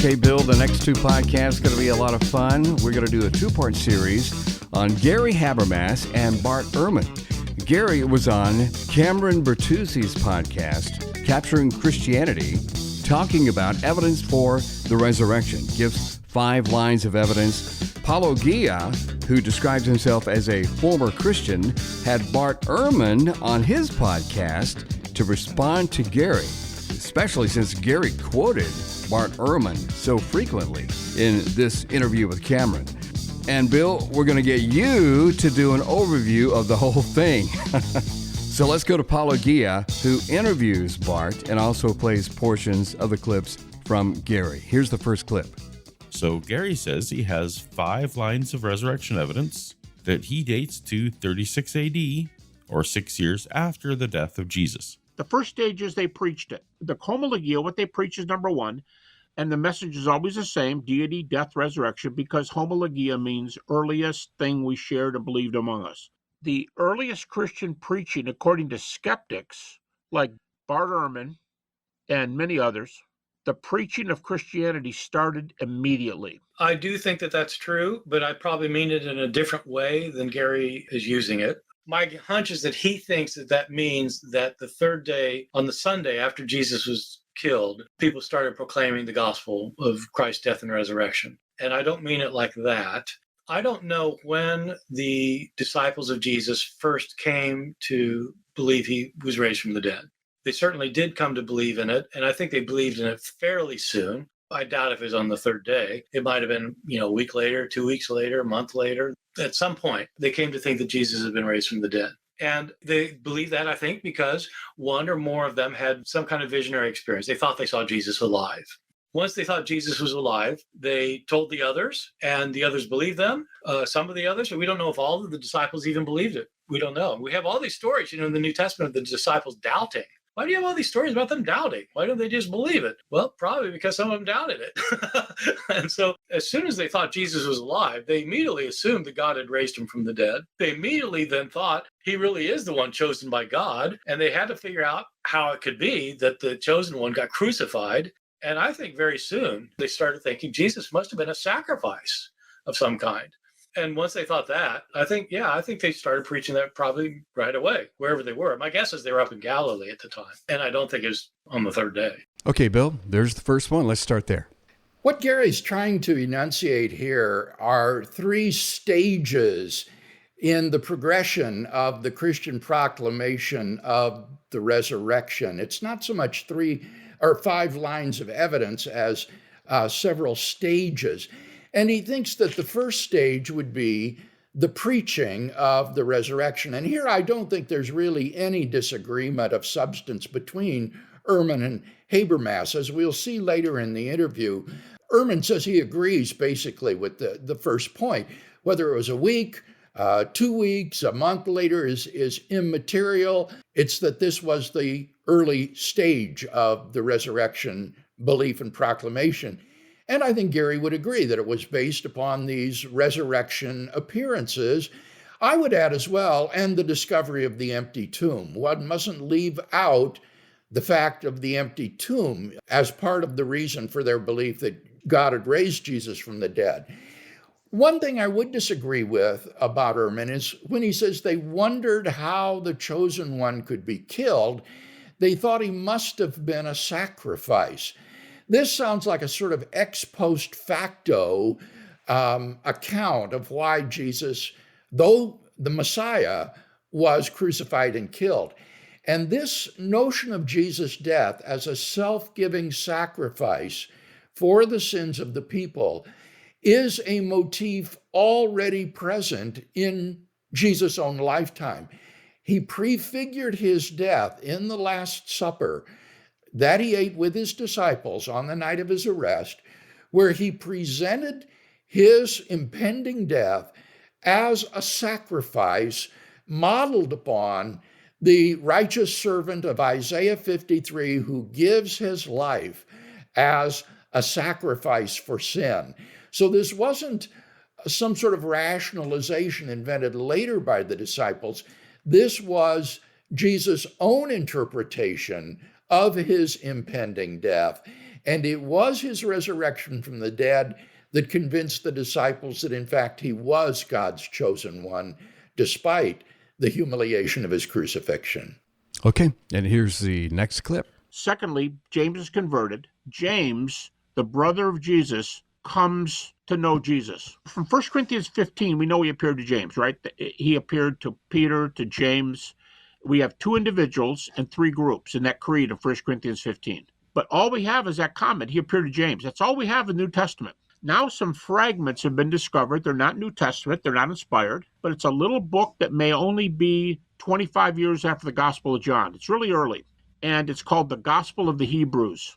Okay, Bill, the next two podcasts are going to be a lot of fun. We're going to do a two-part series on Gary Habermas and Bart Ehrman. Gary was on Cameron Bertuzzi's podcast, Capturing Christianity, talking about evidence for the resurrection. Gives 5 lines of evidence. Paulogia, who describes himself as a former Christian, had Bart Ehrman on his podcast to respond to Gary, especially since Gary quoted Bart Ehrman so frequently in this interview with Cameron. And Bill, we're going to get you to do an overview of the whole thing. So let's go to Paulogia, who interviews Bart and also plays portions of the clips from Gary. Here's the first clip. So Gary says he has 5 lines of resurrection evidence that he dates to 36 AD, or 6 years after the death of Jesus. The first stage is they preached it. The Paulogia, what they preach is number 1, and the message is always the same: deity, death, resurrection, because Paulogia means earliest thing we shared and believed among us. The earliest Christian preaching, according to skeptics like Bart Ehrman and many others, the preaching of Christianity started immediately. I do think that that's true, but I probably mean it in a different way than Gary is using it. My hunch is that he thinks that that means that the third day, on the Sunday after Jesus was killed, people started proclaiming the gospel of Christ's death and resurrection. And I don't mean it like that. I don't know when the disciples of Jesus first came to believe he was raised from the dead. They certainly did come to believe in it, and I think they believed in it fairly soon. I doubt if it was on the third day. It might have been, a week later, 2 weeks later, a month later. At some point, they came to think that Jesus had been raised from the dead. And they believed that, I think, because one or more of them had some kind of visionary experience. They thought they saw Jesus alive. Once they thought Jesus was alive, they told the others, and the others believed them. Some of the others, but we don't know if all of the disciples even believed it. We don't know. We have all these stories, in the New Testament of the disciples doubting. Why do you have all these stories about them doubting? Why don't they just believe it? Well, probably because some of them doubted it. And so as soon as they thought Jesus was alive, they immediately assumed that God had raised him from the dead. They immediately then thought he really is the one chosen by God. And they had to figure out how it could be that the chosen one got crucified. And I think very soon they started thinking Jesus must have been a sacrifice of some kind. And once they thought that, I think they started preaching that probably right away, wherever they were. My guess is they were up in Galilee at the time. And I don't think it was on the third day. Okay, Bill, there's the first one. Let's start there. What Gary's trying to enunciate here are 3 stages in the progression of the Christian proclamation of the resurrection. It's not so much 3 or 5 lines of evidence as several stages. And he thinks that the first stage would be the preaching of the resurrection. And here I don't think there's really any disagreement of substance between Ehrman and Habermas. As we'll see later in the interview, Ehrman says he agrees basically with the first point. Whether it was a week, 2 weeks, a month later is immaterial. It's that this was the early stage of the resurrection belief and proclamation. And I think Gary would agree that it was based upon these resurrection appearances. I would add as well, and the discovery of the empty tomb. One mustn't leave out the fact of the empty tomb as part of the reason for their belief that God had raised Jesus from the dead. One thing I would disagree with about Ehrman is when he says they wondered how the chosen one could be killed, they thought he must have been a sacrifice. This sounds like a sort of ex post facto account of why Jesus, though the Messiah, was crucified and killed. And this notion of Jesus' death as a self-giving sacrifice for the sins of the people is a motif already present in Jesus' own lifetime. He prefigured his death in the Last Supper that he ate with his disciples on the night of his arrest, where he presented his impending death as a sacrifice modeled upon the righteous servant of Isaiah 53 who gives his life as a sacrifice for sin. So this wasn't some sort of rationalization invented later by the disciples. This was Jesus' own interpretation of his impending death. And it was his resurrection from the dead that convinced the disciples that, in fact, he was God's chosen one, despite the humiliation of his crucifixion. Okay, and here's the next clip. Secondly, James is converted. James, the brother of Jesus, comes to know Jesus. From 1 Corinthians 15, we know he appeared to James, right? He appeared to Peter, to James. We have 2 individuals and 3 groups in that creed of 1 Corinthians 15. But all we have is that comment, he appeared to James. That's all we have in the New Testament. Now some fragments have been discovered. They're not New Testament. They're not inspired. But it's a little book that may only be 25 years after the Gospel of John. It's really early. And it's called the Gospel of the Hebrews.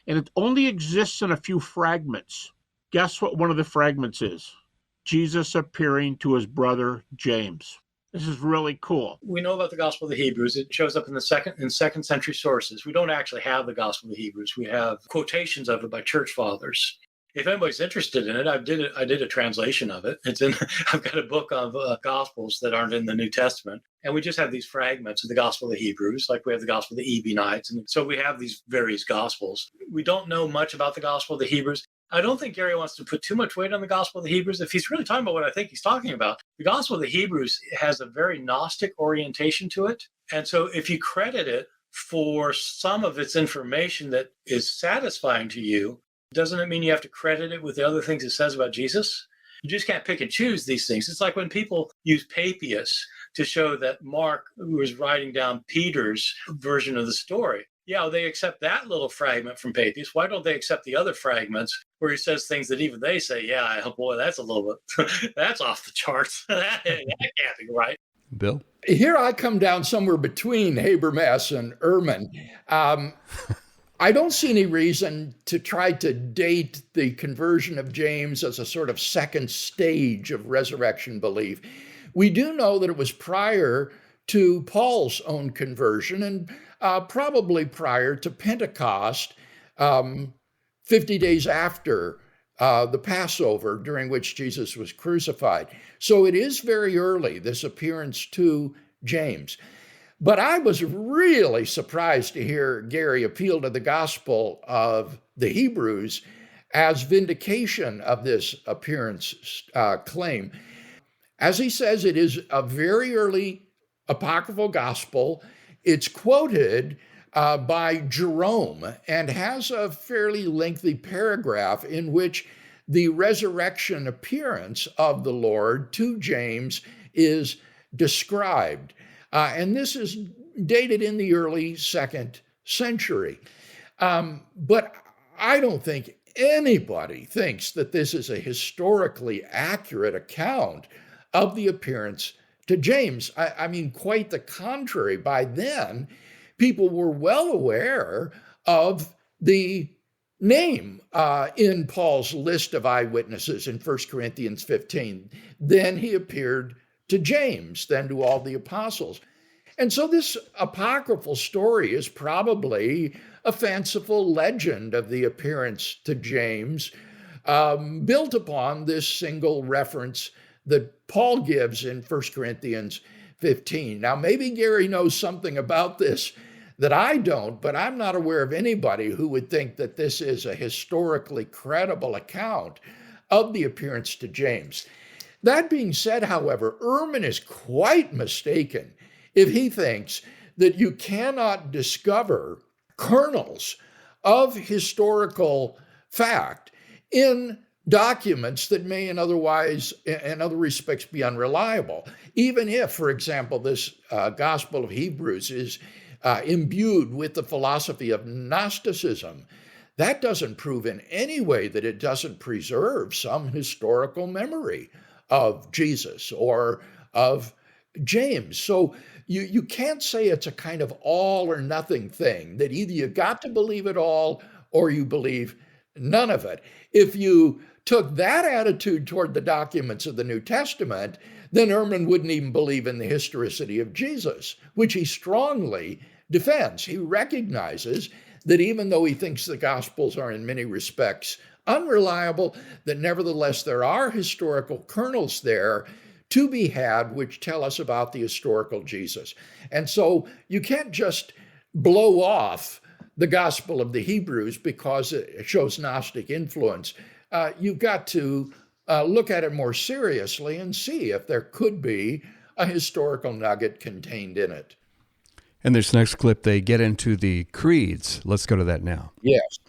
And it only exists in a few fragments. Guess what one of the fragments is? Jesus appearing to his brother James. This is really cool. We know about the Gospel of the Hebrews. It shows up in second century sources. We don't actually have the Gospel of the Hebrews. We have quotations of it by church fathers. If anybody's interested in it, I did a translation of it. I've got a book of Gospels that aren't in the New Testament. And we just have these fragments of the Gospel of the Hebrews, like we have the Gospel of the Ebionites. And so we have these various Gospels. We don't know much about the Gospel of the Hebrews. I don't think Gary wants to put too much weight on the Gospel of the Hebrews. If he's really talking about what I think he's talking about, the Gospel of the Hebrews has a very Gnostic orientation to it. And so if you credit it for some of its information that is satisfying to you, doesn't it mean you have to credit it with the other things it says about Jesus? You just can't pick and choose these things. It's like when people use Papias to show that Mark, who was writing down Peter's version of the story, yeah, they accept that little fragment from Papias. Why don't they accept the other fragments where he says things that even they say, yeah, oh boy, that's a little bit, that's off the charts. that can't be right. Bill? Here I come down somewhere between Habermas and Ehrman. I don't see any reason to try to date the conversion of James as a sort of second stage of resurrection belief. We do know that it was prior to Paul's own conversion and probably prior to Pentecost, 50 days after the Passover, during which Jesus was crucified. So it is very early, this appearance to James. But I was really surprised to hear Gary appeal to the Gospel of the Hebrews as vindication of this appearance claim. As he says, it is a very early apocryphal gospel. It's quoted by Jerome and has a fairly lengthy paragraph in which the resurrection appearance of the Lord to James is described. And this is dated in the early 2nd century. But I don't think anybody thinks that this is a historically accurate account of the appearance to James. I mean, quite the contrary. By then, people were well aware of the name in Paul's list of eyewitnesses in 1 Corinthians 15. Then he appeared to James, then to all the apostles. And so this apocryphal story is probably a fanciful legend of the appearance to James, built upon this single reference that Paul gives in 1 Corinthians 15. Now, maybe Gary knows something about this that I don't, but I'm not aware of anybody who would think that this is a historically credible account of the appearance to James. That being said, however, Ehrman is quite mistaken if he thinks that you cannot discover kernels of historical fact in documents that may in other respects be unreliable. Even if, for example, this Gospel of Hebrews is imbued with the philosophy of Gnosticism, that doesn't prove in any way that it doesn't preserve some historical memory of Jesus or of James. So you can't say it's a kind of all or nothing thing, that either you got to believe it all or you believe none of it. If you took that attitude toward the documents of the New Testament, then Ehrman wouldn't even believe in the historicity of Jesus, which he strongly defends. He recognizes that even though he thinks the Gospels are in many respects unreliable, that nevertheless there are historical kernels there to be had which tell us about the historical Jesus. And so you can't just blow off the Gospel of the Hebrews because it shows Gnostic influence. You've got to look at it more seriously and see if there could be a historical nugget contained in it. In this next clip, they get into the creeds. Let's go to that now. Yes.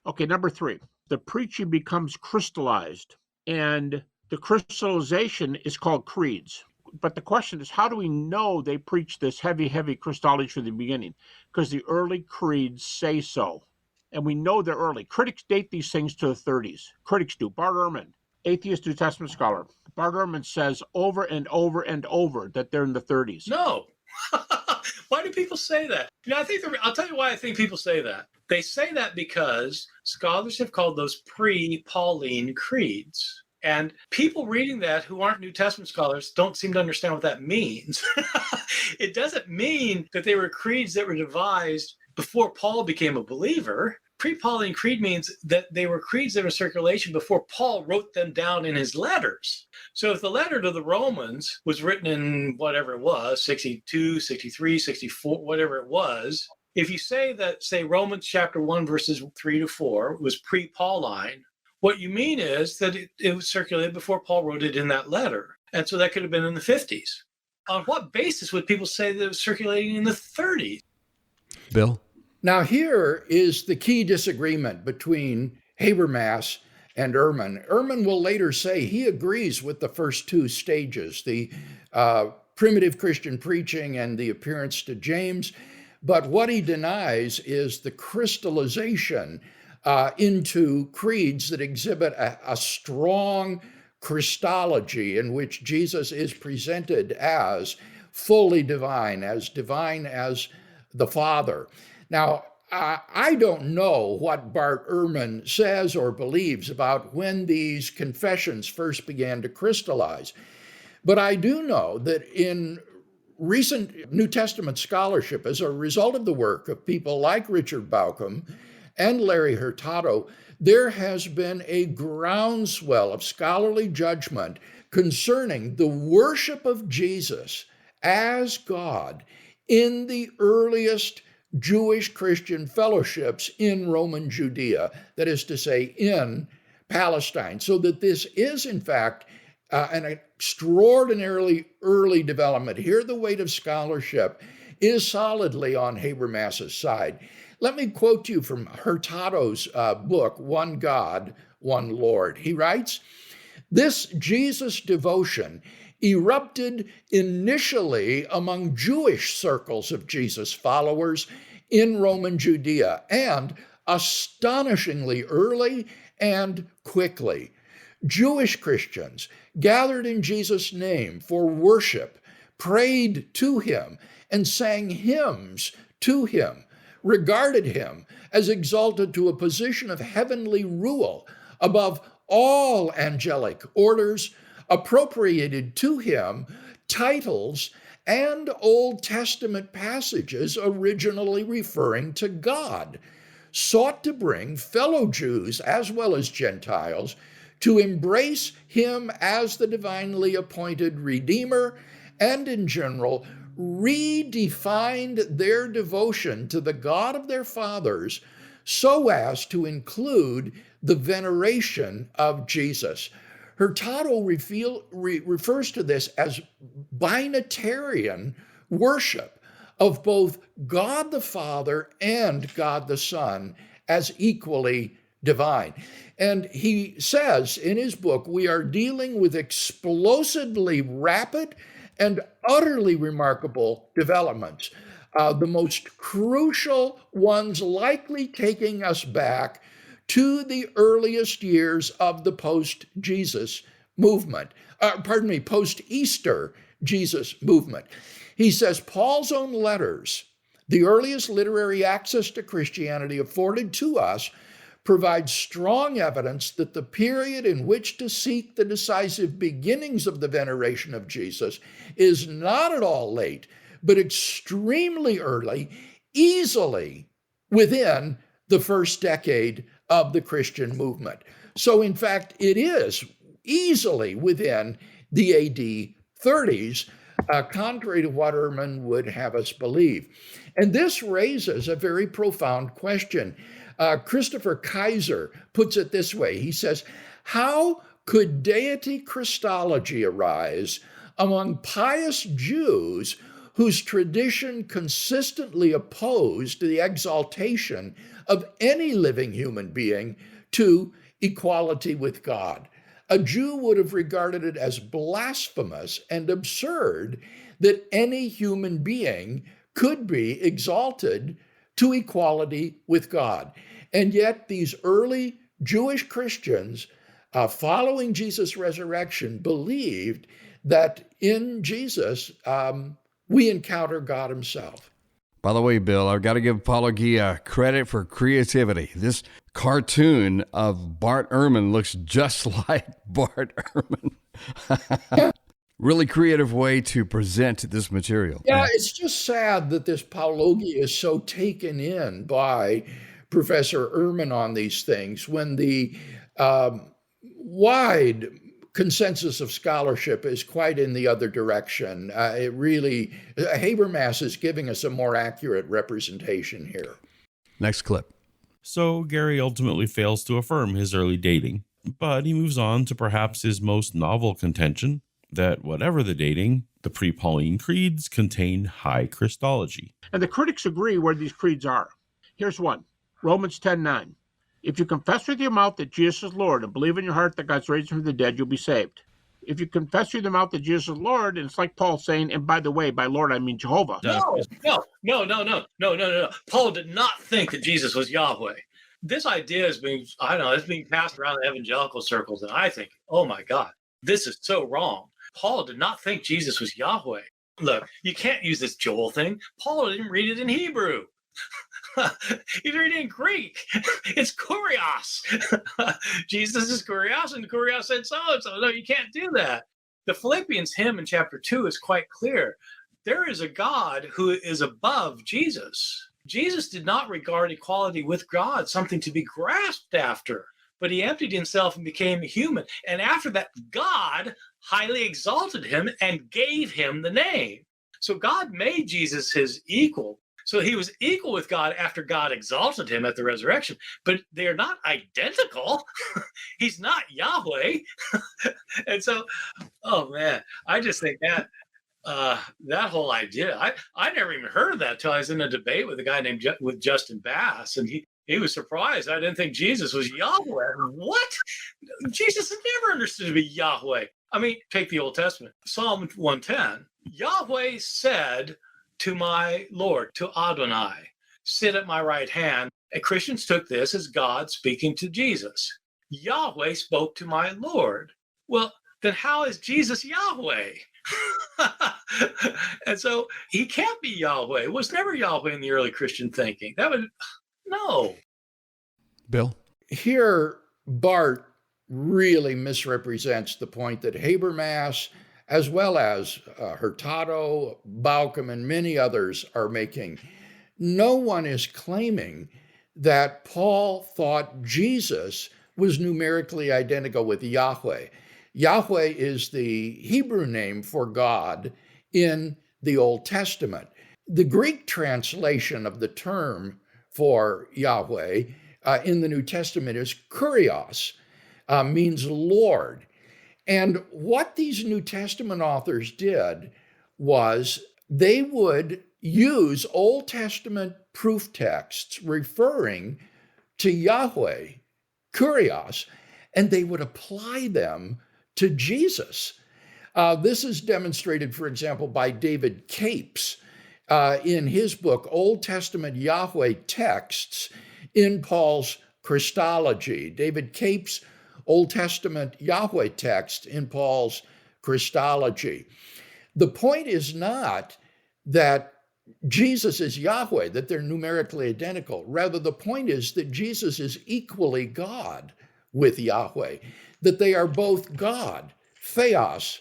Okay, number 3. The preaching becomes crystallized, and the crystallization is called creeds. But the question is, how do we know they preached this heavy Christology from the beginning? Because the early creeds say so. And we know they're early. Critics date these things to the 30s. Critics do. Bart Ehrman, atheist New Testament scholar. Bart Ehrman says over and over and over that they're in the 30s. No. Why do people say that? I'll tell you why I think people say that. They say that because scholars have called those pre-Pauline creeds. And people reading that who aren't New Testament scholars don't seem to understand what that means. It doesn't mean that they were creeds that were devised before Paul became a believer. Pre-Pauline creed means that they were creeds that were in circulation before Paul wrote them down in his letters. So if the letter to the Romans was written in whatever it was, 62, 63, 64, whatever it was, if you say that, say, Romans chapter 1, verses 3 to 4 was pre-Pauline, what you mean is that it was circulated before Paul wrote it in that letter. And so that could have been in the 50s. On what basis would people say that it was circulating in the 30s? Bill? Now, here is the key disagreement between Habermas and Ehrman. Ehrman will later say he agrees with the first two stages, the primitive Christian preaching and the appearance to James. But what he denies is the crystallization into creeds that exhibit a strong Christology in which Jesus is presented as fully divine as the Father. Now, I don't know what Bart Ehrman says or believes about when these confessions first began to crystallize, but I do know that in recent New Testament scholarship, as a result of the work of people like Richard Bauckham and Larry Hurtado, there has been a groundswell of scholarly judgment concerning the worship of Jesus as God in the earliest Jewish Christian fellowships in Roman Judea, that is to say, in Palestine. So that this is, in fact, an extraordinarily early development. Here, the weight of scholarship is solidly on Habermas's side. Let me quote you from Hurtado's book, One God, One Lord. He writes, "This Jesus devotion erupted initially among Jewish circles of Jesus followers in Roman Judea, and astonishingly early and quickly. Jewish Christians gathered in Jesus' name for worship, prayed to him, and sang hymns to him, regarded him as exalted to a position of heavenly rule above all angelic orders, appropriated to him titles and Old Testament passages originally referring to God, sought to bring fellow Jews as well as Gentiles to embrace him as the divinely appointed Redeemer, and in general redefined their devotion to the God of their fathers so as to include the veneration of Jesus." Hurtado refers to this as binitarian worship of both God the Father and God the Son as equally divine. And he says in his book, we are dealing with explosively rapid and utterly remarkable developments, the most crucial ones likely taking us back to the earliest years of the post-Jesus movement, post-Easter Jesus movement. He says, Paul's own letters, the earliest literary access to Christianity afforded to us, provide strong evidence that the period in which to seek the decisive beginnings of the veneration of Jesus is not at all late, but extremely early, easily within the first decade of the Christian movement. So in fact, it is easily within the AD 30s. contrary to what Ehrman would have us believe. And this raises a very profound question. Christopher Kaiser puts it this way. He says, how could deity Christology arise among pious Jews whose tradition consistently opposed the exaltation of any living human being to equality with God? A Jew would have regarded it as blasphemous and absurd that any human being could be exalted to equality with God. And yet these early Jewish Christians following Jesus' resurrection believed that in Jesus we encounter God himself. By the way, Bill, I've got to give Paulogia credit for creativity. This cartoon of Bart Ehrman looks just like Bart Ehrman. Really creative way to present this material. Yeah, it's just sad that this Paulogia is so taken in by Professor Ehrman on these things when the wide consensus of scholarship is quite in the other direction. It really, Habermas is giving us a more accurate representation here. Next clip. So Gary ultimately fails to affirm his early dating, but he moves on to perhaps his most novel contention that whatever the dating, the pre-Pauline creeds contain high Christology. And the critics agree where these creeds are. Here's one, Romans 10:9. If you confess with your mouth that Jesus is Lord and believe in your heart that God's raised him from the dead, you'll be saved. If you confess with your mouth that Jesus is Lord, and it's like Paul saying, and by the way, by Lord, I mean Jehovah. No. Paul did not think that Jesus was Yahweh. This idea is being, it's being passed around the evangelical circles, and I think, oh my God, this is so wrong. Paul did not think Jesus was Yahweh. Look, you can't use this Joel thing. Paul didn't read it in Hebrew. He's reading in Greek. It's kurios. Jesus is kurios, and kurios said so and so. No, you can't do that. The Philippians hymn in chapter 2 is quite clear. There is a God who is above Jesus. Jesus did not regard equality with God something to be grasped after, but he emptied himself and became human. And after that, God highly exalted him and gave him the name. So God made Jesus his equal. So he was equal with God after God exalted him at the resurrection, but they're not identical. He's not Yahweh. And so, oh man, I just think that that whole idea, I never even heard of that till I was in a debate with a guy named with Justin Bass, and he was surprised. I didn't think Jesus was Yahweh. What? Jesus is never understood to be Yahweh. I mean, take the Old Testament, Psalm 110. Yahweh said to my Lord, to Adonai, sit at my right hand. And Christians took this as God speaking to Jesus. Yahweh spoke to my Lord. Well, then how is Jesus Yahweh? And so he can't be Yahweh. It was never Yahweh in the early Christian thinking. No. Bill? Here, Bart really misrepresents the point that Habermas, as well as Hurtado, Bauckham, and many others are making. No one is claiming that Paul thought Jesus was numerically identical with Yahweh. Yahweh is the Hebrew name for God in the Old Testament. The Greek translation of the term for Yahweh in the New Testament is kurios, means Lord. And what these New Testament authors did was they would use Old Testament proof texts referring to Yahweh, kurios, and they would apply them to Jesus. This is demonstrated, for example, by David Capes in his book, Old Testament Yahweh Texts in Paul's Christology. David Capes' Old Testament Yahweh text in Paul's Christology. The point is not that Jesus is Yahweh, that they're numerically identical. Rather, the point is that Jesus is equally God with Yahweh, that they are both God, theos,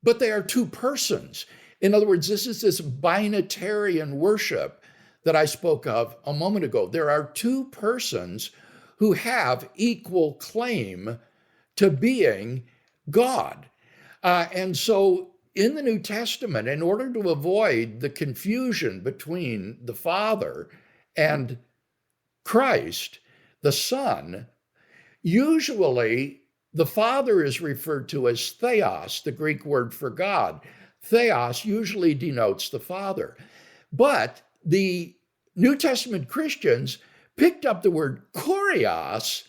but they are two persons. In other words, this is this binitarian worship that I spoke of a moment ago. There are two persons who have equal claim to being God. And so in the New Testament, in order to avoid the confusion between the Father and Christ, the Son, usually the Father is referred to as theos, the Greek word for God. Theos usually denotes the Father. But the New Testament Christians picked up the word kurios,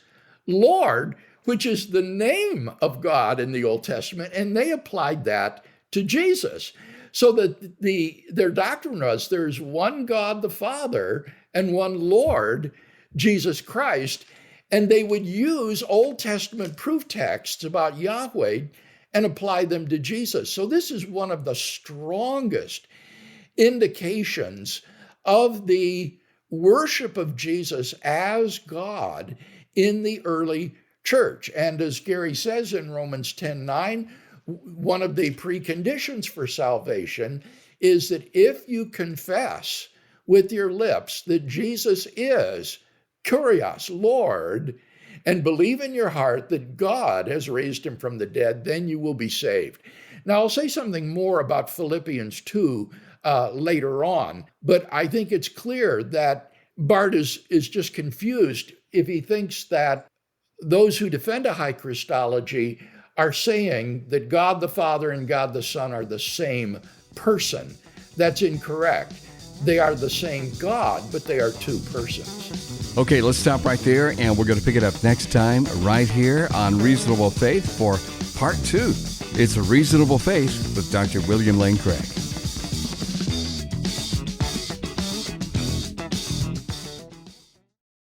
Lord, which is the name of God in the Old Testament, and they applied that to Jesus. So that their doctrine was there's one God the Father and one Lord, Jesus Christ, and they would use Old Testament proof texts about Yahweh and apply them to Jesus. So this is one of the strongest indications of the worship of Jesus as God in the early church. And as Gary says in Romans 10:9, one of the preconditions for salvation is that if you confess with your lips that Jesus is Kurios, Lord, and believe in your heart that God has raised him from the dead, then you will be saved. Now, I'll say something more about Philippians 2 later on, but I think it's clear that Bart is just confused if he thinks that those who defend a high Christology are saying that God the Father and God the Son are the same person. That's incorrect. They are the same God, but they are two persons. Okay, let's stop right there, and we're going to pick it up next time right here on Reasonable Faith for Part 2. It's a Reasonable Faith with Dr. William Lane Craig.